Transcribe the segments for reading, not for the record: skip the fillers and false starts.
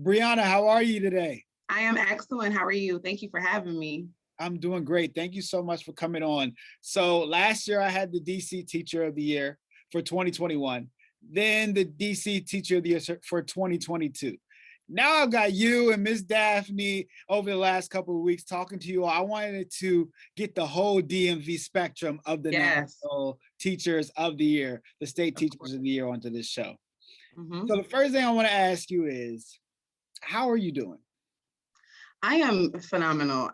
Brianna, how are you today? I am excellent. How are you? Thank you for having me. I'm doing great. Thank you so much for coming on. So last year I had the DC Teacher of the Year for 2021, then the DC Teacher of the Year for 2022. Now I've got you and Miss Daphne over the last couple of weeks talking to you. I wanted to get the whole DMV spectrum of the Yes, National Teachers of the Year, the State of course. Teachers of the Year onto this show. hmm So the first thing I want to ask you is, how are you doing? I am phenomenal.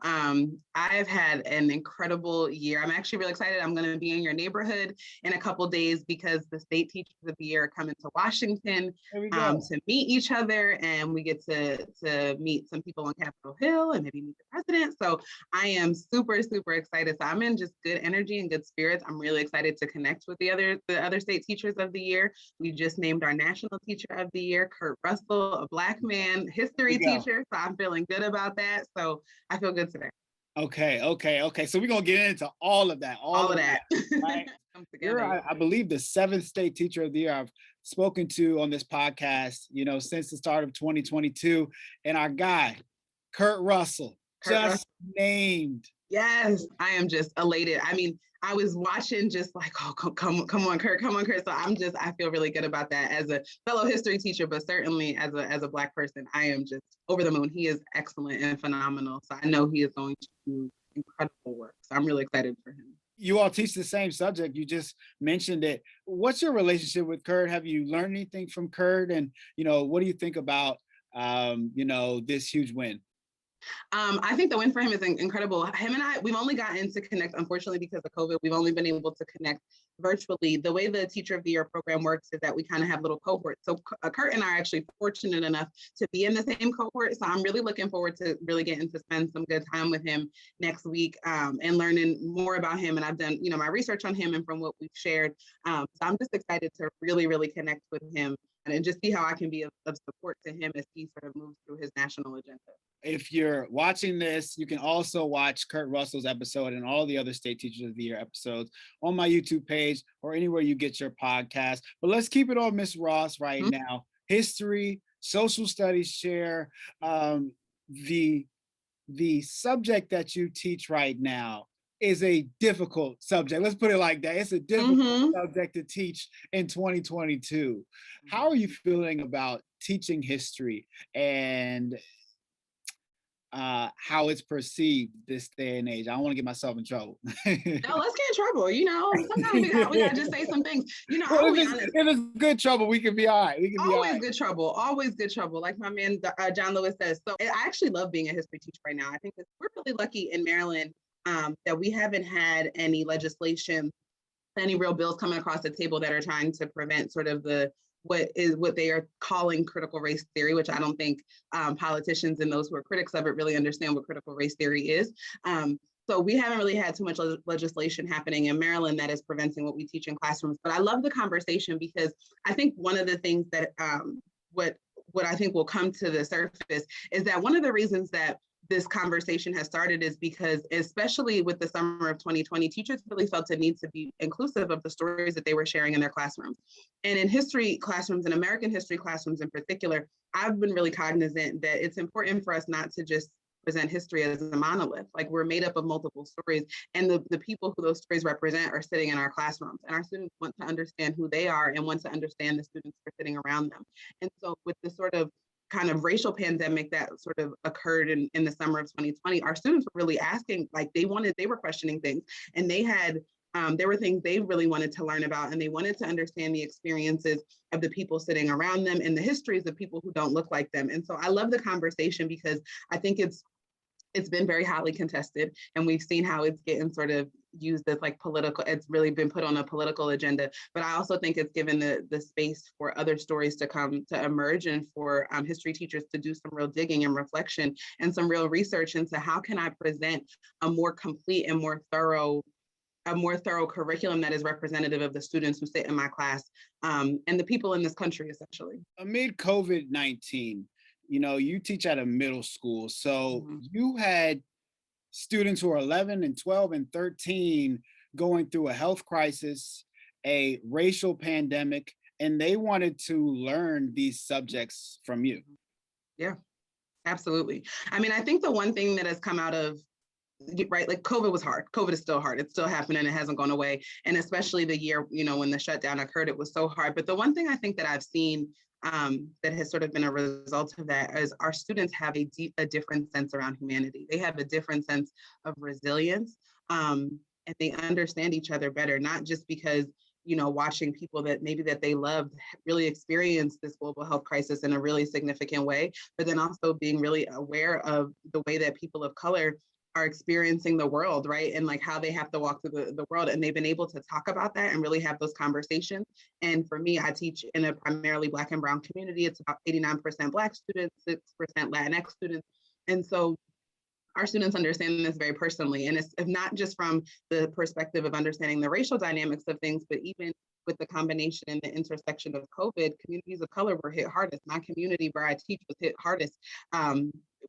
I've had an incredible year. I'm actually really excited. I'm going to be in your neighborhood in a couple days because the State Teachers of the Year are coming to Washington There we go. to meet each other, and we get to meet some people on Capitol Hill and maybe meet the president. So I am super excited. So I'm in just good energy and good spirits. I'm really excited to connect with the other State Teachers of the Year. We just named our National Teacher of the Year, Kurt Russell, a Black man, There history we go. teacher. So I'm feeling good about that. So I feel good today. Okay. So we're gonna get into all of that, All of that right? come You're, together. I believe, the seventh State Teacher of the Year I've spoken to on this podcast, since the start of 2022. And our guy, Kurt Russell, Kurt Russell. just named. Yes, I am just elated. I mean, I was watching just like, oh, come on, Kurt, come on, Kurt. So I feel really good about that as a fellow history teacher, but certainly as a Black person, I am just over the moon. He is excellent and phenomenal. So I know he is going to do incredible work. So I'm really excited for him. You all teach the same subject. You just mentioned it. What's your relationship with Kurt? Have you learned anything from Kurt? And what do you think about this huge win? I think the win for him is incredible. Him and I, we've only gotten to connect, unfortunately, because of COVID. We've only been able to connect virtually. The way the Teacher of the Year program works is that we kind of have little cohorts. So Kurt and I are actually fortunate enough to be in the same cohort. So I'm really looking forward to really getting to spend some good time with him next week and learning more about him. And I've done, my research on him and from what we've shared. So I'm just excited to really connect with him and just see how I can be of support to him as he sort of moves through his national agenda. If you're watching this, you can also watch Kurt Russell's episode and all the other State Teachers of the Year episodes on my YouTube page or anywhere you get your podcast. But let's keep it on Miss Ross right now. History, social studies share, the subject that you teach right now is a difficult subject. Let's put it like that. It's a difficult subject to teach in 2022. How are you feeling about teaching history and how it's perceived this day and age? I don't want to get myself in trouble. No, let's get in trouble. Sometimes we gotta just say some things. Well, if it's good trouble, we can be all right. We can be always good trouble. Always good trouble. Like my man John Lewis says. So I actually love being a history teacher right now. I think that we're really lucky in Maryland that we haven't had any legislation, any real bills coming across the table that are trying to prevent sort of what they are calling critical race theory, which I don't think politicians and those who are critics of it really understand what critical race theory is. So we haven't really had too much legislation happening in Maryland that is preventing what we teach in classrooms. But I love the conversation because I think one of the things that what I think will come to the surface is that one of the reasons that this conversation has started is because, especially with the summer of 2020, teachers really felt a need to be inclusive of the stories that they were sharing in their classrooms. And in history classrooms, in American history classrooms in particular, I've been really cognizant that it's important for us not to just present history as a monolith. Like, we're made up of multiple stories, and the people who those stories represent are sitting in our classrooms, and our students want to understand who they are and want to understand the students who are sitting around them. And so with the sort of kind of racial pandemic that sort of occurred in the summer of 2020, our students were really asking, like they were questioning things, and they had there were things they really wanted to learn about, and they wanted to understand the experiences of the people sitting around them and the histories of people who don't look like them. And so I love the conversation because I think it's been very hotly contested, and we've seen how it's getting sort of used as like political. It's really been put on a political agenda, but I also think it's given the space for other stories to come to emerge, and for history teachers to do some real digging and reflection and some real research into how can I present a more complete and more thorough curriculum that is representative of the students who sit in my class and the people in this country, essentially. Amid COVID-19, you teach at a middle school. So you had students who are 11 and 12 and 13 going through a health crisis, a racial pandemic, and they wanted to learn these subjects from you. Yeah, absolutely. I mean, I think the one thing that has come out of, right, like COVID was hard. COVID is still hard. It's still happening. It hasn't gone away. And especially the year, when the shutdown occurred, it was so hard. But the one thing I think that I've seen that has sort of been a result of that is our students have a different sense around humanity. They have a different sense of resilience, and they understand each other better, not just because watching people that maybe that they loved really experience this global health crisis in a really significant way, but then also being really aware of the way that people of color are experiencing the world, right? And like how they have to walk through the world. And they've been able to talk about that and really have those conversations. And for me, I teach in a primarily Black and Brown community. It's about 89% Black students, 6% Latinx students. And so our students understand this very personally. And it's not just from the perspective of understanding the racial dynamics of things, but even with the combination and the intersection of COVID, communities of color were hit hardest. My community where I teach was hit hardest.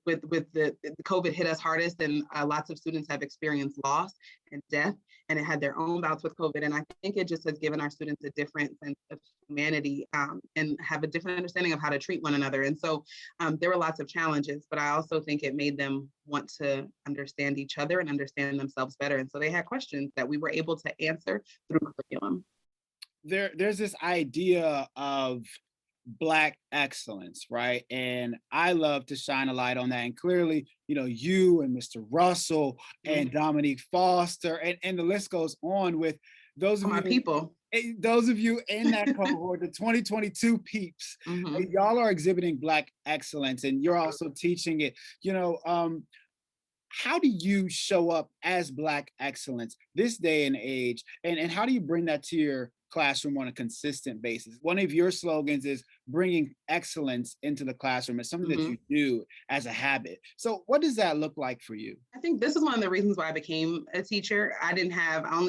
With the COVID hit us hardest, and lots of students have experienced loss and death, and it had their own bouts with COVID. And I think it just has given our students a different sense of humanity, and have a different understanding of how to treat one another. And so there were lots of challenges, but I also think it made them want to understand each other and understand themselves better. And so they had questions that we were able to answer through curriculum. There's this idea of Black excellence, right? And I love to shine a light on that. And clearly, you and Mr. Russell and Dominique Foster, and the list goes on with those of my people. Those of you in that cohort, the 2022 peeps, y'all are exhibiting Black excellence, and you're also teaching it. How do you show up as Black excellence this day and age? And how do you bring that to your classroom on a consistent basis? One of your slogans is bringing excellence into the classroom. It's something that you do as a habit. So what does that look like for you? I think this is one of the reasons why I became a teacher. I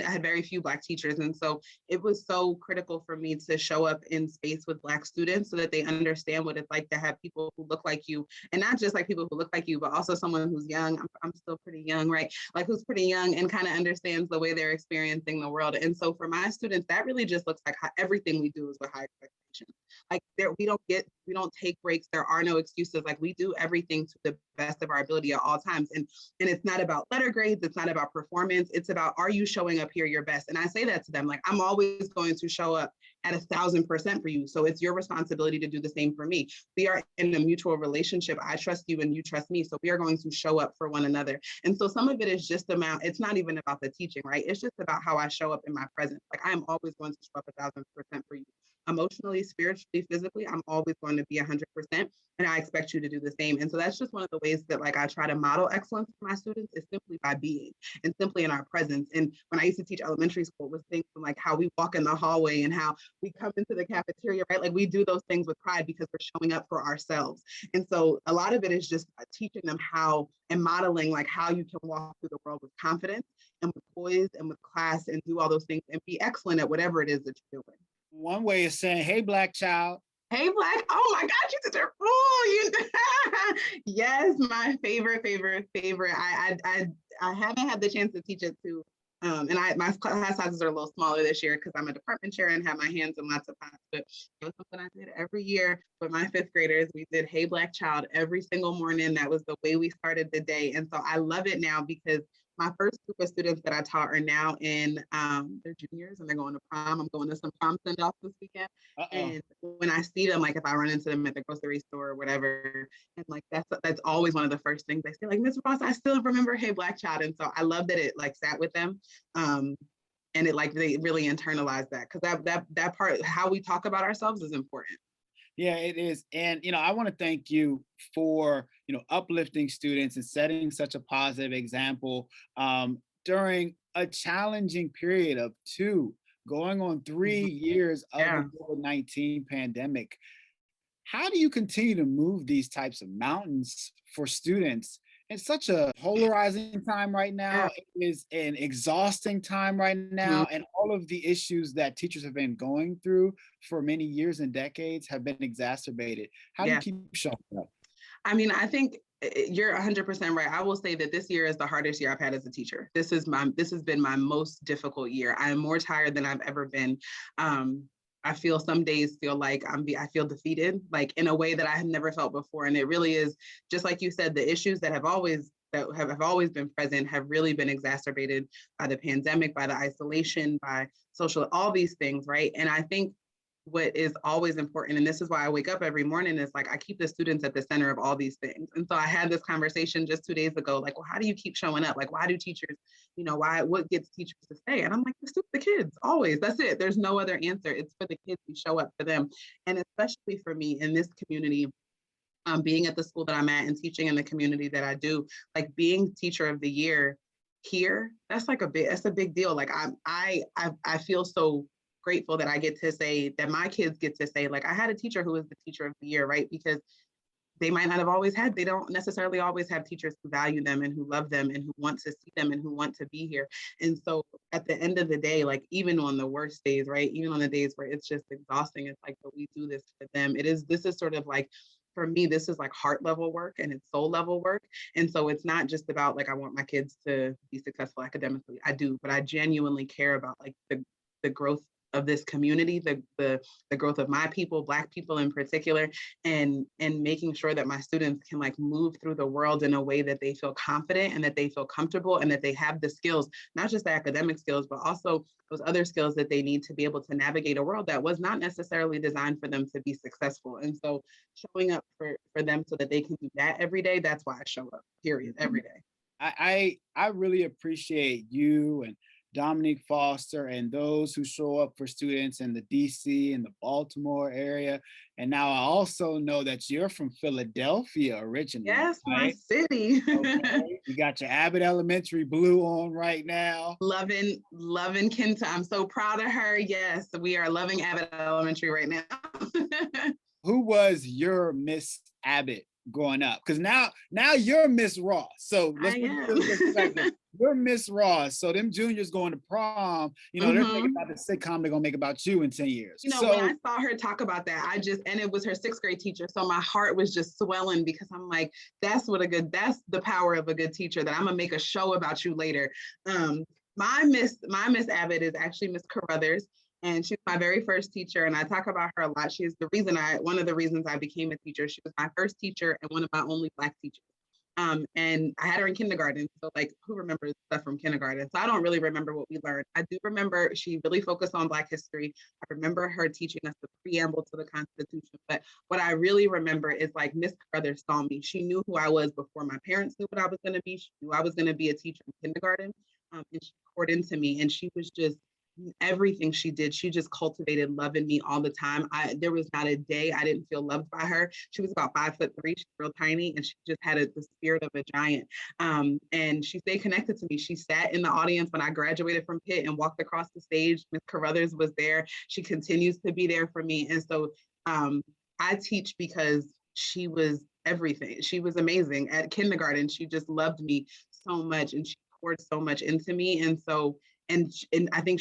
had very few Black teachers. And so it was so critical for me to show up in space with Black students so that they understand what it's like to have people who look like you, and not just like people who look like you, but also someone who's young. I'm still pretty young, right? Like who's pretty young and kind of understands the way they're experiencing the world. And so for my students, that really just looks like how everything we do is with high expectations. Like we don't take breaks. There are no excuses. Like we do everything to the best of our ability at all times. And it's not about letter grades. It's not about performance. It's about, are you showing up here your best? And I say that to them, like, I'm always going to show up at 1,000% for you. So it's your responsibility to do the same for me. We are in a mutual relationship. I trust you and you trust me. So we are going to show up for one another. And so some of it is just it's not even about the teaching, right? It's just about how I show up in my presence. Like I am always going to show up 1,000% for you. Emotionally, spiritually, physically, I'm always going to be 100%. And I expect you to do the same. And so that's just one of the ways that like I try to model excellence for my students is simply by being and simply in our presence. And when I used to teach elementary school, it was things from like how we walk in the hallway and how we come into the cafeteria, right? Like we do those things with pride because we're showing up for ourselves. And so a lot of it is just teaching them how and modeling like how you can walk through the world with confidence and with poise and with class and do all those things and be excellent at whatever it is that you're doing. One way is saying, hey, Black child. Hey, Black. Oh my God, you did it. Oh, yes, my favorite. I haven't had the chance to teach it to, and my class sizes are a little smaller this year because I'm a department chair and have my hands in lots of pots. But it was something I did every year with my fifth graders. We did Hey, Black Child every single morning. That was the way we started the day. And so I love it now because my first group of students that I taught are now in their juniors and they're going to prom. I'm going to some prom send-offs this weekend. And when I see them, like if I run into them at the grocery store or whatever, and like that's always one of the first things they say, like, Ms. Ross, I still remember Hey, Black Child. And so I love that it like sat with them. And it like they really internalized that because that part, how we talk about ourselves is important. Yeah, it is. And, I want to thank you for, uplifting students and setting such a positive example during a challenging period of going on 3 years of the COVID-19 pandemic. How do you continue to move these types of mountains for students? It's such a polarizing time right now. It is an exhausting time right now. And all of the issues that teachers have been going through for many years and decades have been exacerbated. How do you keep showing up? I mean, I think you're 100% right. I will say that this year is the hardest year I've had as a teacher. This has been my most difficult year. I am more tired than I've ever been. I feel some days feel like I feel defeated, like in a way that I had never felt before. And it really is just like you said, the issues that have always been present have really been exacerbated by the pandemic, by the isolation, by social, all these things, right? And I think what is always important, and this is why I wake up every morning, is like I keep the students at the center of all these things. And so I had this conversation just 2 days ago, like, well, how do you keep showing up? Like, why do teachers, what gets teachers to stay? And I'm like, the kids, always. That's it. There's no other answer. It's for the kids. We show up for them. And especially for me in this community, being at the school that I'm at and teaching in the community that I do, like being teacher of the year here, that's a big deal. Like I feel so grateful that I get to say that my kids get to say, like, I had a teacher who was the teacher of the year, right? Because they don't necessarily always have teachers who value them and who love them and who want to see them and who want to be here. And so at the end of the day, like even on the worst days, right? Even on the days where it's just exhausting, it's like, but we do this for them. This is sort of like, for me, this is like heart level work and it's soul level work. And so it's not just about like, I want my kids to be successful academically. I do, but I genuinely care about like the growth of this community, the growth of my people, Black people in particular, and making sure that my students can like move through the world in a way that they feel confident and that they feel comfortable and that they have the skills, not just the academic skills, but also those other skills that they need to be able to navigate a world that was not necessarily designed for them to be successful. And so showing up for them so that they can do that every day, that's why I show up, period, every day. I really appreciate you and Dominique Foster and those who show up for students in the DC and the Baltimore area. And now I also know that you're from Philadelphia originally. Yes, right? my city. Okay. You got your Abbott Elementary blue on right now. Loving Kenta. I'm so proud of her. Yes, we are loving Abbott Elementary right now. Who was your Miss Abbott growing up? Because now you're Miss Ross. So let's put this in perspective. You're Miss Ross. So them juniors going to prom, they're thinking about the sitcom they're gonna make about you in 10 years. When I saw her talk about that, and it was her 6th grade teacher. So my heart was just swelling because I'm like, that's the power of a good teacher, that I'm gonna make a show about you later. My Miss Abbott is actually Miss Carruthers. And she was my very first teacher, and I talk about her a lot. She's one of the reasons I became a teacher. She was my first teacher and one of my only Black teachers. And I had her in kindergarten. So like, who remembers stuff from kindergarten? So I don't really remember what we learned. I do remember she really focused on Black history. I remember her teaching us the preamble to the Constitution. But what I really remember is like Miss Carruthers saw me. She knew who I was before my parents knew what I was going to be. She knew I was going to be a teacher in kindergarten. And she poured into me, and she was just, everything she did, she just cultivated love in me all the time. There was not a day I didn't feel loved by her. She was about 5'3", she's real tiny, and she just had the spirit of a giant. And she stayed connected to me. She sat in the audience when I graduated from Pitt and walked across the stage. Miss Carruthers was there. She continues to be there for me. And so I teach because she was everything. She was amazing. At kindergarten, she just loved me so much, and she poured so much into me. And so And I think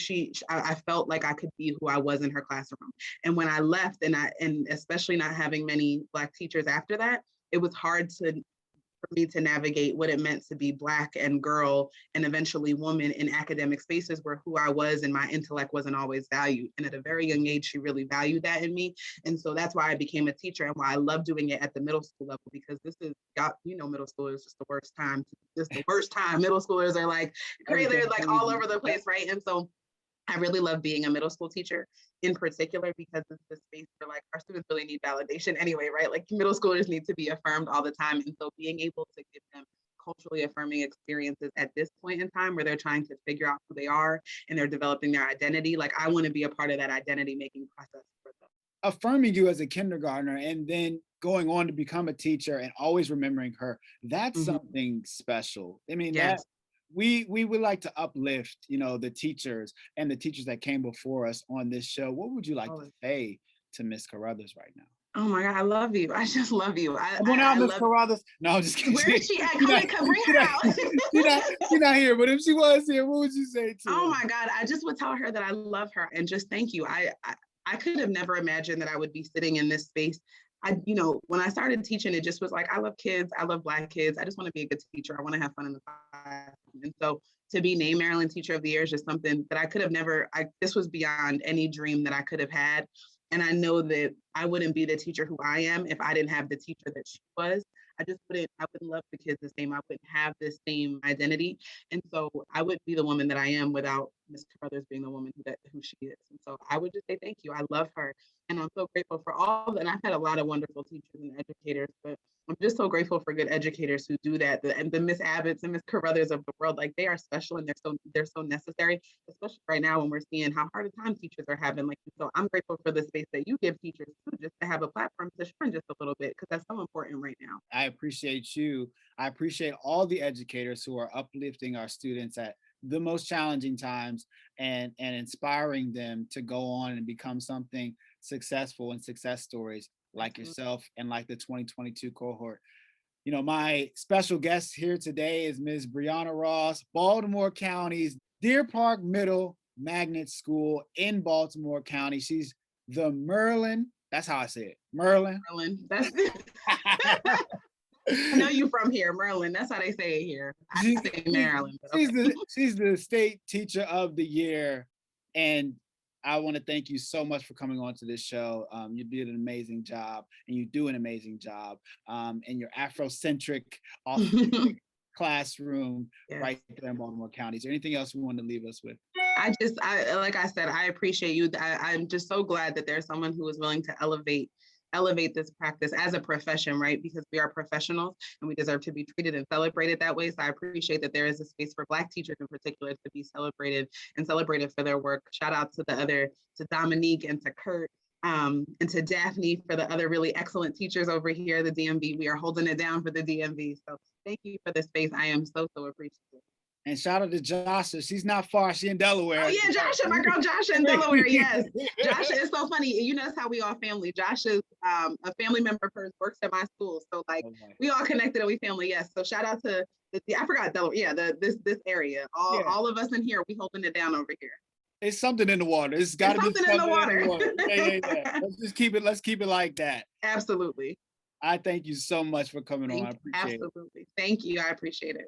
I felt like I could be who I was in her classroom. And when I left, and especially not having many Black teachers after that, it was hard for me to navigate what it meant to be Black and girl and eventually woman in academic spaces where who I was and my intellect wasn't always valued. And at a very young age, she really valued that in me. And so that's why I became a teacher, and why I love doing it at the middle school level, because middle school is just the worst time. Middle schoolers are like crazy, they're like all over the place, right? And so I really love being a middle school teacher in particular, because it's the space where like our students really need validation anyway, right? Like middle schoolers need to be affirmed all the time. And so being able to give them culturally affirming experiences at this point in time where they're trying to figure out who they are and they're developing their identity, like I want to be a part of that identity making process for them. Affirming you as a kindergartner and then going on to become a teacher and always remembering her, that's something special. I mean, yes. We would like to uplift, the teachers and the teachers that came before us on this show. What would you like to say to Miss Carruthers right now? Oh my God, I love you. I just love you. Come on out, Miss Carruthers. No, I'm just kidding. Where is she at? Come bring her out. She's not here, but if she was here, what would you say to her? Oh my God, I just would tell her that I love her and just thank you. I could have never imagined that I would be sitting in this space. When I started teaching, it just was like, I love kids. I love Black kids. I just want to be a good teacher. I want to have fun in the class. And so to be named Maryland Teacher of the Year is just something that I could have never, this was beyond any dream that I could have had. And I know that I wouldn't be the teacher who I am if I didn't have the teacher that she was. I wouldn't love the kids the same. I wouldn't have this same identity. And so I wouldn't be the woman that I am without Ms. Carruthers being the woman who she is. And so I would just say thank you. I love her. And I'm so grateful for all, and I've had a lot of wonderful teachers and educators, but I'm just so grateful for good educators who do that. And the Miss Abbotts and Miss Carruthers of the world, like they are special and they're so necessary, especially right now when we're seeing how hard a time teachers are having. Like, so I'm grateful for the space that you give teachers too, just to have a platform to shine just a little bit, because that's so important right now. I appreciate you. I appreciate all the educators who are uplifting our students at the most challenging times and inspiring them to go on and become something successful and success stories like yourself and like the 2022 cohort. You know, my special guest here today is Ms. Brianna Ross, Baltimore County's Deer Park Middle Magnet School in Baltimore County. She's the Merlin, that's how I say it, Merlin. That's I know you from here, Merlin. That's how they say it here. I say Maryland. Okay. She's the state teacher of the year. And I want to thank you so much for coming on to this show. You did an amazing job, and you do an amazing job in your Afrocentric classroom right there in Baltimore County. Is there anything else you want to leave us with? Like I said, I appreciate you. I'm just so glad that there's someone who is willing to elevate this practice as a profession, right? Because we are professionals and we deserve to be treated and celebrated that way. So I appreciate that there is a space for Black teachers in particular to be celebrated for their work. Shout out to Dominique and to Kurt and to Daphne for the other really excellent teachers over here, the DMV. We are holding it down for the DMV. So thank you for the space. I am so appreciative. And shout out to Joshua. She's not far. She in Delaware. Oh yeah, Joshua, my girl Joshua in Delaware. Yes, Joshua is so funny. You know, that's how we all family. Joshua's a family member of hers works at my school, so like we all connected and we family. Yes. So shout out to I forgot Delaware. Yeah, this area. All of us in here, we holding it down over here. It's something in the water. It's got to be something in the water. Yeah. Let's keep it like that. Absolutely. I thank you so much for coming on. I appreciate it. Absolutely. Thank you. I appreciate it.